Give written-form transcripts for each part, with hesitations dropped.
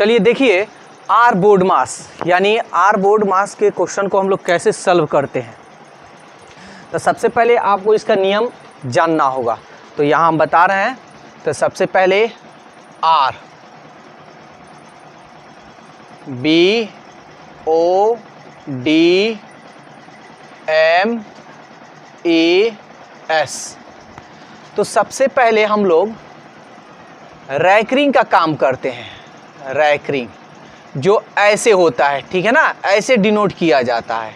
चलिए देखिए are board मास यानी आर बोर्ड मास के क्वेश्चन को हम लोग कैसे सॉल्व करते हैं। तो सबसे पहले आपको इसका नियम जानना होगा, तो यहाँ हम बता रहे हैं। तो सबसे पहले R B O D M A S, तो सबसे पहले हम लोग रैकरिंग का काम करते हैं। रैकरिंग जो ऐसे होता है, ठीक है ना, ऐसे डिनोट किया जाता है।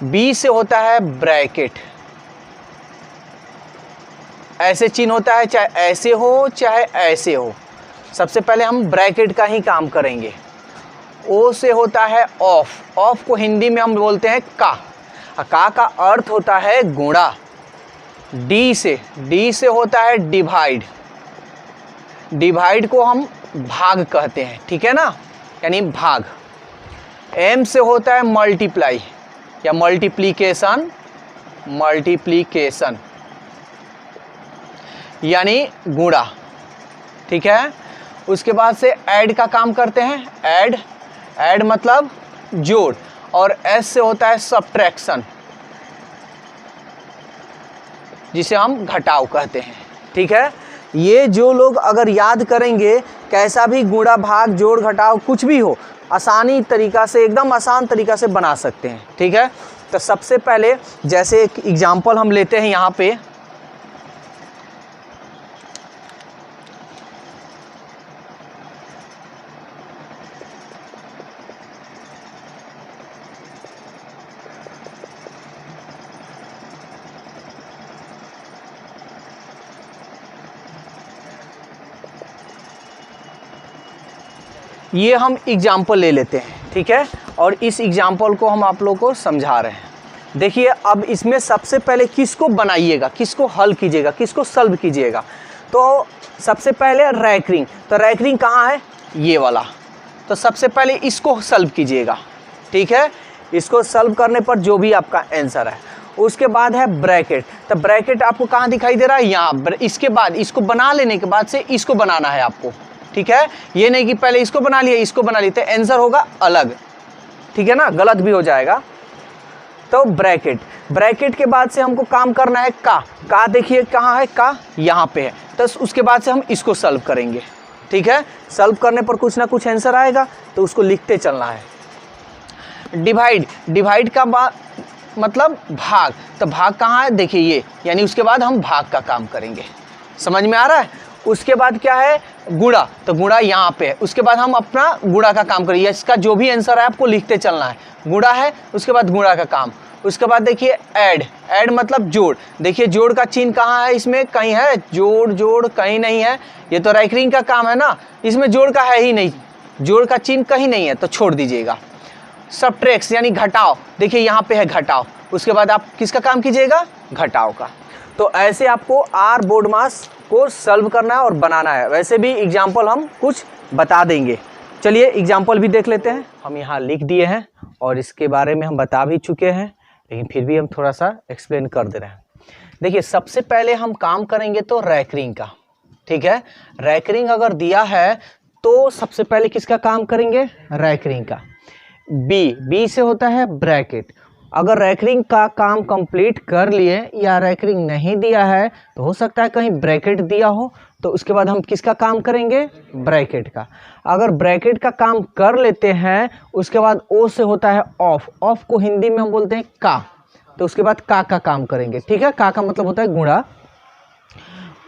बी से होता है ब्रैकेट, ऐसे चिन्ह होता है, चाहे ऐसे हो चाहे ऐसे हो। सबसे पहले हम ब्रैकेट का ही काम करेंगे। ओ से होता है ऑफ, ऑफ को हिंदी में हम बोलते हैं का का अर्थ होता है गुणा। डी से होता है डिवाइड, डिवाइड को हम भाग कहते हैं, ठीक है ना, यानी भाग। एम से होता है मल्टीप्लाई या मल्टीप्लिकेशन, मल्टीप्लिकेशन यानी गुणा, ठीक है। उसके बाद से ऐड का काम करते हैं। ऐड, ऐड मतलब जोड़, और एस से होता है सब्ट्रैक्शन, जिसे हम घटाव कहते हैं, ठीक है। ये जो लोग अगर याद करेंगे, कैसा भी गुणा भाग जोड़ घटाव कुछ भी हो, आसानी तरीका से, एकदम आसान तरीका से बना सकते हैं, ठीक है। तो सबसे पहले जैसे एक एग्जांपल हम लेते हैं यहाँ पे। ये हम एग्जाम्पल ले लेते हैं, ठीक है, और इस एग्जाम्पल को हम आप लोगों को समझा रहे हैं। देखिए अब इसमें सबसे पहले किसको बनाइएगा, किसको हल कीजिएगा, किसको सॉल्व कीजिएगा। तो सबसे पहले रैकरिंग, तो रैकरिंग कहाँ है, ये वाला। तो सबसे पहले इसको सॉल्व कीजिएगा, ठीक है। इसको सॉल्व करने पर जो भी आपका आंसर है। उसके बाद है ब्रैकेट, तो ब्रैकेट आपको कहाँ दिखाई दे रहा है, यहाँ। इसके बाद इसको बना लेने के बाद से इसको बनाना है आपको, ठीक है। ये नहीं कि पहले इसको बना लिया इसको बना लिया, तो आंसर होगा अलग, ठीक है ना, गलत भी हो जाएगा। तो ब्रैकेट, ब्रैकेट के बाद से हमको काम करना है का देखिए कहाँ है, का यहाँ पे है। तो उसके बाद से हम इसको सॉल्व करेंगे, ठीक है। सॉल्व करने पर कुछ ना कुछ आंसर आएगा, तो उसको लिखते चलना है। डिवाइड, डिवाइड का मतलब भाग, तो भाग कहाँ है, देखिए ये, यानी उसके बाद हम भाग का काम करेंगे। समझ में आ रहा है। उसके बाद क्या है, गुणा, तो गुणा यहाँ पे है। उसके बाद हम अपना गुणा का काम करेंगे, इसका जो भी आंसर है आपको लिखते चलना है। गुणा है, उसके बाद गुणा का काम। उसके बाद देखिए ऐड, ऐड मतलब जोड़। देखिए जोड़ का चिन्ह कहाँ है, इसमें कहीं है, जोड़ जोड़ कहीं नहीं है। ये तो रैकरिंग का काम है ना, इसमें जोड़ का है ही नहीं, जोड़ का चिन्ह कहीं नहीं है, तो छोड़ दीजिएगा। सब्ट्रैक्ट यानी घटाव, देखिए यहाँ पे है घटाव। उसके बाद आप किसका काम कीजिएगा, घटाव का। तो ऐसे आपको आर बोर्ड मास को सॉल्व करना है और बनाना है। वैसे भी एग्जाम्पल हम कुछ बता देंगे। चलिए एग्जाम्पल भी देख लेते हैं। हम यहाँ लिख दिए हैं और इसके बारे में हम बता भी चुके हैं, लेकिन फिर भी हम थोड़ा सा एक्सप्लेन कर दे रहे हैं। देखिए सबसे पहले हम काम करेंगे तो रैकरिंग का, ठीक है। रैकरिंग अगर दिया है तो सबसे पहले किसका काम करेंगे, रैकरिंग का। बी से होता है ब्रैकेट। अगर रैकरिंग का काम कंप्लीट कर लिए या रैकरिंग नहीं दिया है, तो हो सकता है कहीं ब्रैकेट दिया हो, तो उसके बाद हम किसका काम करेंगे, ब्रैकेट का। अगर ब्रैकेट का काम कर लेते हैं, उसके बाद ओ से होता है ऑफ, ऑफ को हिंदी में हम बोलते हैं का, तो उसके बाद का काम करेंगे, ठीक है। का मतलब होता है गुणा।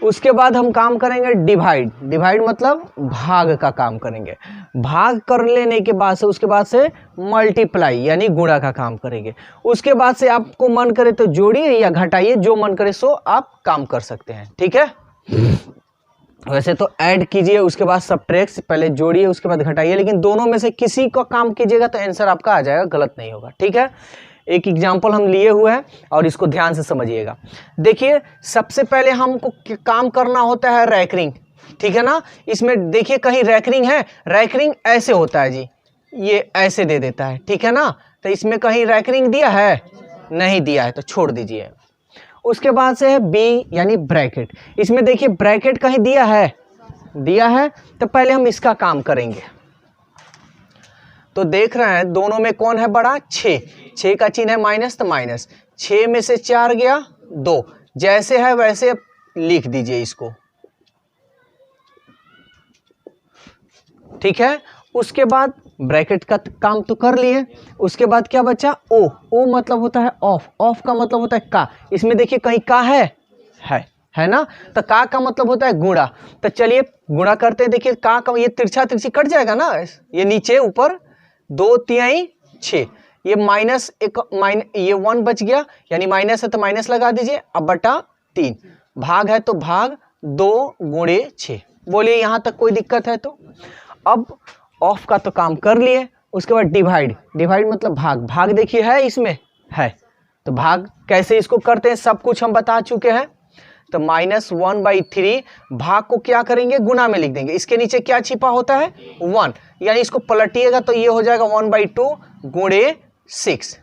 उसके बाद हम काम करेंगे डिवाइड, डिवाइड मतलब भाग का काम करेंगे। भाग कर लेने के बाद से उसके बाद से मल्टीप्लाई यानी गुणा का काम करेंगे। उसके बाद से आपको मन करे तो जोड़िए या घटाइए, जो मन करे सो आप काम कर सकते हैं, ठीक है। वैसे तो ऐड कीजिए, उसके बाद सब्ट्रैक्ट, पहले जोड़िए उसके बाद घटाइए, लेकिन दोनों में से किसी का काम कीजिएगा तो आंसर आपका आ जाएगा, गलत नहीं होगा, ठीक है। एक एग्जाम्पल हम लिए हुए हैं और इसको ध्यान से समझिएगा। देखिए सबसे पहले हमको काम करना होता है रैकरिंग, ठीक है ना। इसमें देखिए कहीं रैकरिंग है, रैकरिंग ऐसे होता है जी, ये ऐसे दे देता है, ठीक है ना। तो इसमें कहीं रैकरिंग दिया है, नहीं दिया है, तो छोड़ दीजिए। उसके बाद से है बी यानी ब्रैकेट। इसमें देखिए ब्रैकेट कहीं दिया है, तो पहले हम इसका काम करेंगे। तो देख रहे हैं दोनों में कौन है बड़ा, 6, 6 का चिन्ह है माइनस, तो माइनस 6 में से 4 गया 2, जैसे है वैसे लिख दीजिए इसको, ठीक है। उसके बाद ब्रैकेट का काम तो कर लिए, उसके बाद क्या बचा, ओ, ओ मतलब होता है ऑफ, ऑफ का मतलब होता है का, इसमें देखिए कहीं का है ना, तो का मतलब होता है गुणा, तो चलिए गुणा करते हैं। देखिए का ये तिरछा तिरछी कट जाएगा ना, ये नीचे ऊपर 2 तिहाई 6, ये माइनस एक ये 1 बच गया, यानी माइनस है तो माइनस लगा दीजिए, अब बटा 3, भाग है तो भाग 2 गुणे 6। बोलिए यहाँ तक कोई दिक्कत है? तो अब ऑफ का तो काम कर लिए, उसके बाद डिवाइड, डिवाइड मतलब भाग, भाग देखिए है इसमें है, तो भाग कैसे इसको करते हैं सब कुछ हम बता चुके हैं। तो -1/3 भाग को क्या करेंगे, गुना में लिख देंगे, इसके नीचे क्या छिपा होता है 1, यानी इसको पलटिएगा तो ये हो जाएगा 1/2 गुणे 6।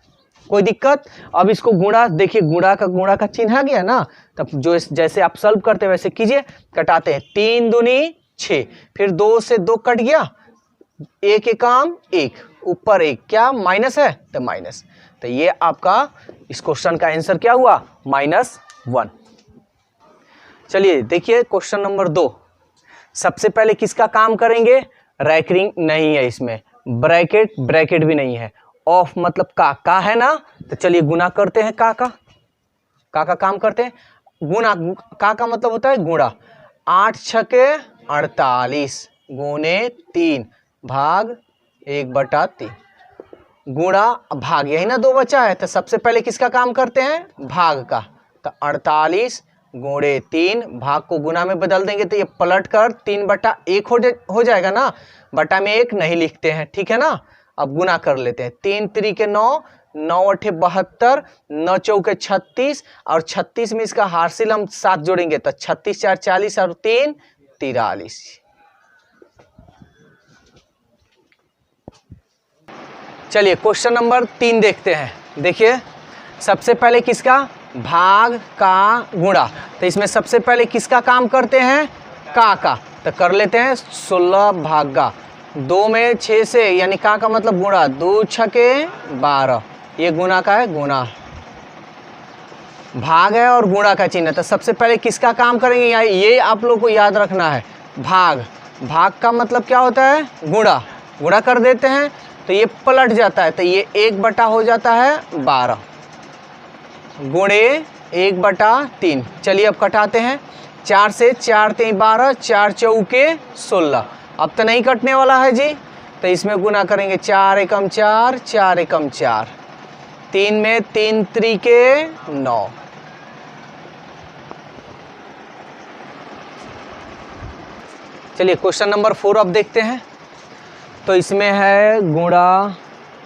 कोई दिक्कत? अब इसको गुणा, देखिए गुणा का चिन्ह आ गया ना, तब जो जैसे आप सॉल्व करते हैं वैसे कीजिए, कटाते हैं 3 दूनी 6, फिर 2 से 2 कट गया, 1 एकम 1, ऊपर 1 क्या माइनस है तो माइनस, तो ये आपका इस क्वेश्चन का आंसर क्या हुआ, -1। चलिए देखिए क्वेश्चन नंबर 2, सबसे पहले किसका काम करेंगे, रैकरिंग नहीं है इसमें, ब्रैकेट, ब्रैकेट भी नहीं है, ऑफ मतलब का है ना, तो चलिए गुना करते हैं, का काम करते हैं, गुना, का मतलब होता है गुणा, 8 छके 48 गुने 3 भाग 1/3, गुणा भाग, यही ना 2 बचा है, तो सबसे पहले किसका काम करते हैं, भाग का, तो 48 गुणे 3, भाग को गुना में बदल देंगे तो ये पलट कर 3/1 हो जाएगा ना, बटा में 1 नहीं लिखते हैं, ठीक है ना। अब गुना कर लेते हैं, 3 3 9, 9 8 72, 9 4 36, और 36 में इसका हार्सिल हम 7 जोड़ेंगे तो 36 4 40 और 3 43। चलिए क्वेश्चन नंबर 3 देखते हैं। देखिए सबसे पहले किसका, भाग का गुणा, तो इसमें सबसे पहले किसका काम करते हैं, का, तो कर लेते हैं 16 भागा 2 में 6 से, यानी का मतलब गुणा, 2 छके 12, ये गुना का है, गुना भाग है और गुणा का चिन्ह, तो सबसे पहले किसका काम करेंगे, ये आप लोग को याद रखना है, भाग, भाग का मतलब क्या होता है, गुणा, गुणा कर देते हैं तो ये पलट जाता है, तो ये 1 हो जाता है 12 गुणे 1/3। चलिए अब कटाते हैं, 4 से 4 3 12, 4 चौके 16, अब तो नहीं कटने वाला है जी, तो इसमें गुना करेंगे, 4 एकम 4, 4 एकम 4, 3 में 3 त्रिके 9। चलिए क्वेश्चन नंबर 4 अब देखते हैं। तो इसमें है गुणा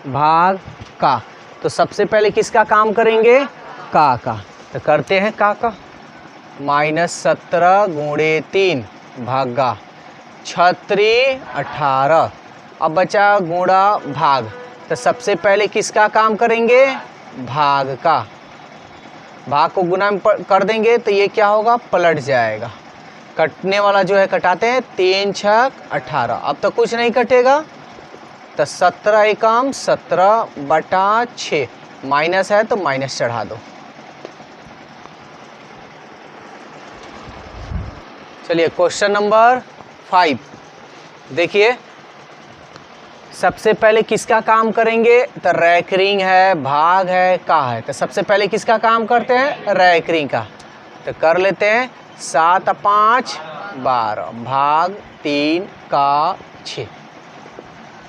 भाग का, तो सबसे पहले किसका काम करेंगे, का, तो करते हैं का, -17 गुणे 3 भागा 36 18, अब बचा गुणा भाग, तो सबसे पहले किसका काम करेंगे, भाग का, भाग को गुना में कर देंगे तो ये क्या होगा, पलट जाएगा, कटने वाला जो है कटाते हैं, 3 6 18, अब तो कुछ नहीं कटेगा, तो 17 एकम 17/6, माइनस है तो माइनस चढ़ा दो। चलिए क्वेश्चन नंबर 5 देखिए, सबसे पहले किसका काम करेंगे, तो रैकरिंग है, भाग है, का है, तो सबसे पहले किसका काम करते हैं, रैकरिंग का, तो कर लेते हैं 7 5 12 भाग 3 का 6।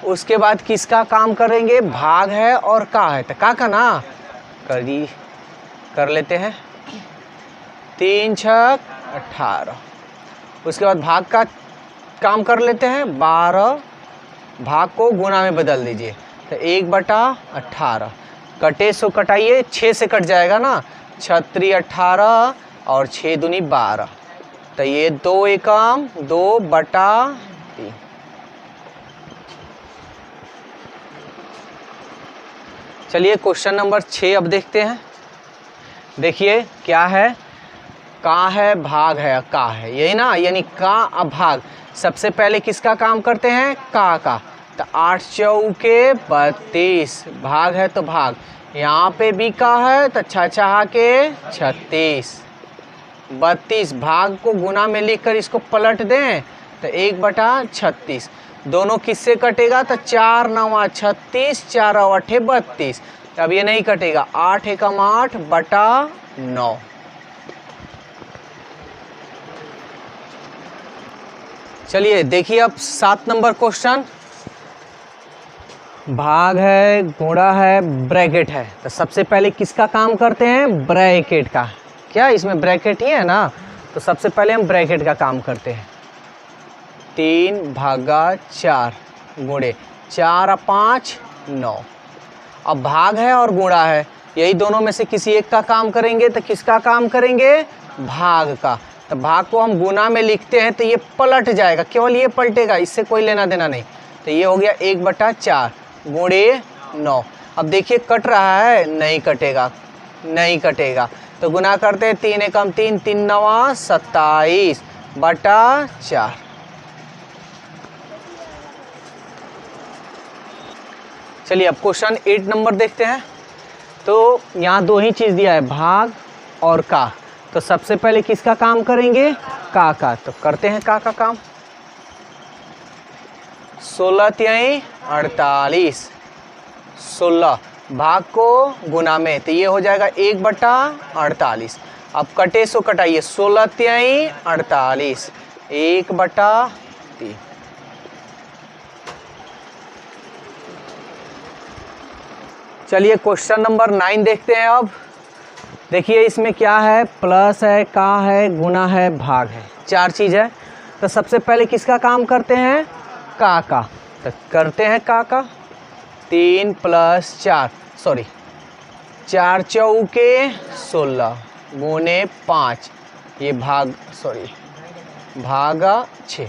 उसके बाद किसका काम करेंगे, भाग है और का है, तो का ना कर लेते हैं, 3 6 18, उसके बाद भाग का काम कर लेते हैं, 12, भाग को गुना में बदल दीजिए, तो 1/18, कटे सो कटाइए, 6 से कट जाएगा ना, 36 18 और 6 दूनी 12, तो ये 2 एकम 2/3। चलिए क्वेश्चन नंबर 6 अब देखते हैं। देखिए क्या है, का है, भाग है, का है, यही ना, यानी का अब भाग, सबसे पहले किसका काम करते हैं, का, तो 8 चौके 32, भाग है तो भाग, यहाँ पे भी का है तो छह के 36, 32 भाग को गुना में लिखकर इसको पलट दें तो 1/36, दोनों किससे कटेगा तो 4 9 36, 4 8 32, अब ये नहीं कटेगा, 8 एकम 8 बटा 9। चलिए देखिए अब 7 नंबर क्वेश्चन, भाग है, गुणा है, ब्रैकेट है, तो सबसे पहले किसका काम करते हैं, ब्रैकेट का। क्या इसमें ब्रैकेट ही है ना, तो सबसे पहले हम ब्रैकेट का काम करते हैं। 3/4 गुणे 4 और 5 9। अब भाग है और गुणा है, यही दोनों में से किसी एक का काम करेंगे, तो किसका काम करेंगे, भाग का। तो भाग को हम गुना में लिखते हैं तो ये पलट जाएगा, केवल ये पलटेगा, इससे कोई लेना देना नहीं। तो ये हो गया 1/4 गुणे 9। अब देखिए कट रहा है, नहीं कटेगा, नहीं कटेगा, तो गुना करते हैं, 3 एकम 3, 3 9 27 बटा 4। चलिए अब क्वेश्चन 8 नंबर देखते हैं। तो यहाँ दो ही चीज़ दिया है, भाग और का, तो सबसे पहले किसका काम करेंगे, का। तो करते हैं का काम। 16 तिहाई 48, 16 भाग को गुना में, तो ये हो जाएगा 1/48। अब कटे सो कटाइए, 16 तिहाई 48, 1/3। चलिए क्वेश्चन नंबर 9 देखते हैं। अब देखिए इसमें क्या है, प्लस है, का है, गुना है, भाग है, 4 चीज़ है। तो सबसे पहले किसका काम करते हैं, का। तो करते हैं का। 3 + 4 सॉरी 4 चौके 16 गुने 5, ये भाग भागा 6।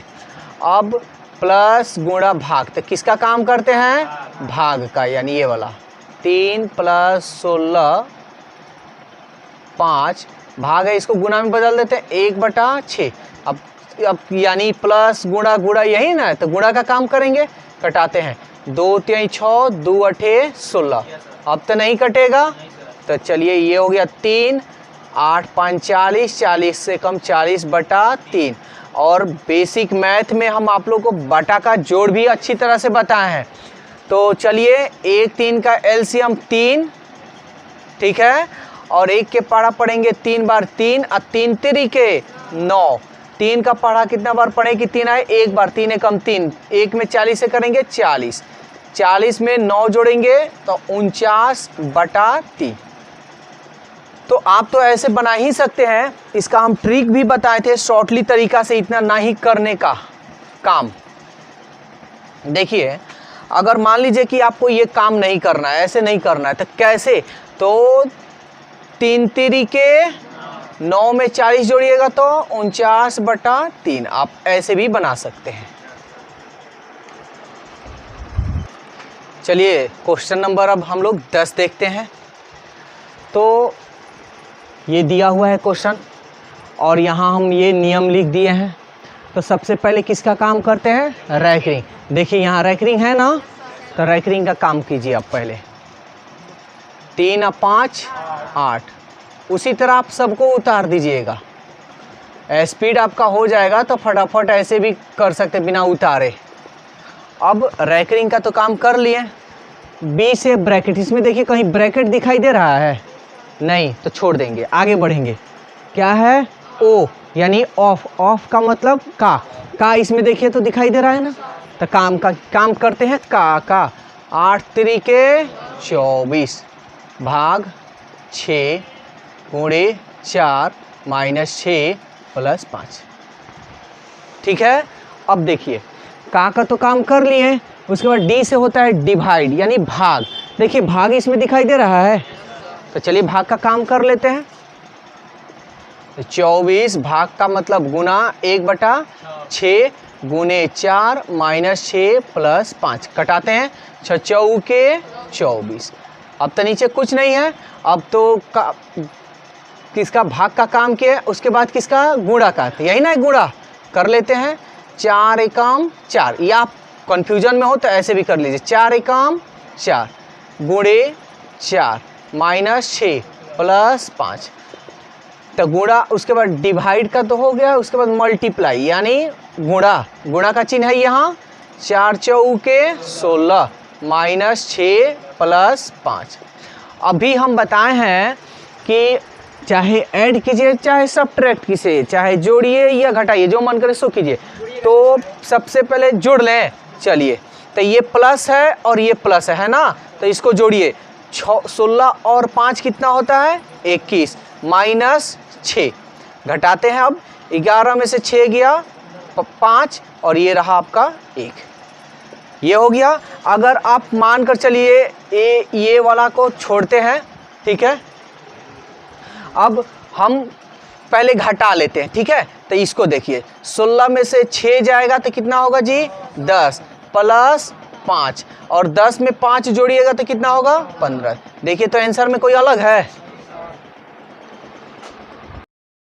अब प्लस गुणा भाग, तो किसका काम करते हैं, भाग का, यानी ये वाला। 3 + 16 5, भाग है, इसको गुना में बदल देते हैं, 1/6। अब यानी प्लस गुणा गुणा यही ना, तो गुणा का काम करेंगे, कटाते हैं, 2 तिहाई 6, 2 8 16। अब तो नहीं कटेगा, तो चलिए ये हो गया 3, 8 5 40, 40 से कम 40/3। और बेसिक मैथ में हम आप लोग को बटा का जोड़ भी अच्छी तरह से बताए हैं। तो चलिए 1 3 का एलसीएम 3, ठीक है, और 1 के पढ़ा पढ़ेंगे 3 बार 3 और 3 तिरिके 9। 3 का पढ़ा कितना बार पढ़े कि 3 आए, 1 बार, 3 एकम 3, 1 में 40 से करेंगे 40, 40 में 9 जोड़ेंगे तो 49/3। तो आप तो ऐसे बना ही सकते हैं, इसका हम ट्रिक भी बताए थे शॉर्टली तरीका से, इतना ना ही करने का काम। देखिए अगर मान लीजिए कि आपको ये काम नहीं करना है, ऐसे नहीं करना है, तो कैसे, तो 3 तिरिके 9 में 40 जोड़िएगा तो 49/3, आप ऐसे भी बना सकते हैं। चलिए क्वेश्चन नंबर अब हम लोग 10 देखते हैं। तो ये दिया हुआ है क्वेश्चन और यहाँ हम ये नियम लिख दिए हैं। तो सबसे पहले किसका काम करते हैं, रैकरिंग। देखिए यहाँ रैकरिंग है ना, तो रैकरिंग का काम कीजिए आप पहले। 3 और 5 8, उसी तरह आप सबको उतार दीजिएगा, स्पीड आपका हो जाएगा तो फटाफट ऐसे भी कर सकते बिना उतारे। अब रैकरिंग का तो काम कर लिए। बी से ब्रैकेट, इसमें देखिए कहीं ब्रैकेट दिखाई दे रहा है, नहीं, तो छोड़ देंगे, आगे बढ़ेंगे। क्या है, ओ यानी ऑफ, ऑफ का मतलब का इसमें देखिए तो दिखाई दे रहा है ना, तो काम करते हैं का। 8 तिरिके 24 भाग 6 गुणे 4 - 6 + 5, ठीक है। अब देखिए का तो काम कर लिए, उसके बाद डी से होता है डिवाइड यानी भाग। देखिए भाग इसमें दिखाई दे रहा है, तो चलिए भाग का काम कर लेते हैं। 24 भाग का मतलब गुना 1/6 गुने 4 - 6 + 5, कटाते हैं, 6 चौके 24। अब तो नीचे कुछ नहीं है, अब तो किसका भाग का काम किया, उसके बाद किसका गुणा का, तो यही ना गुणा कर लेते हैं। 4 एकम 4, या कन्फ्यूजन में हो तो ऐसे भी कर लीजिए, 4 एकम 4 गुणे 4 माइनस 6 प्लस 5, तो गुणा, उसके बाद डिवाइड का तो हो गया, उसके बाद मल्टीप्लाई यानी गुणा का चिन्ह है यहाँ, 4 चौके 16 माइनस 6 प्लस 5। अभी हम बताए हैं कि चाहे ऐड कीजिए चाहे सब्ट्रैक्ट कीजिए, चाहे जोड़िए या घटाइए, जो मन करे सो कीजिए। तो सबसे पहले जोड़ लें, चलिए, तो ये प्लस है और ये प्लस है ना, तो इसको जोड़िए, 16 और 5 कितना होता है 21 माइनस 6, घटाते हैं अब, 11 में से 6 गया 5 और ये रहा आपका 1, ये हो गया। अगर आप मान कर चलिए ये वाला को छोड़ते हैं, ठीक है, अब हम पहले घटा लेते हैं, ठीक है, तो इसको देखिए 16 में से 6 जाएगा तो कितना होगा जी 10 प्लस 5, और 10 में 5 जोड़िएगा तो कितना होगा 15। देखिए तो आंसर में कोई अलग है,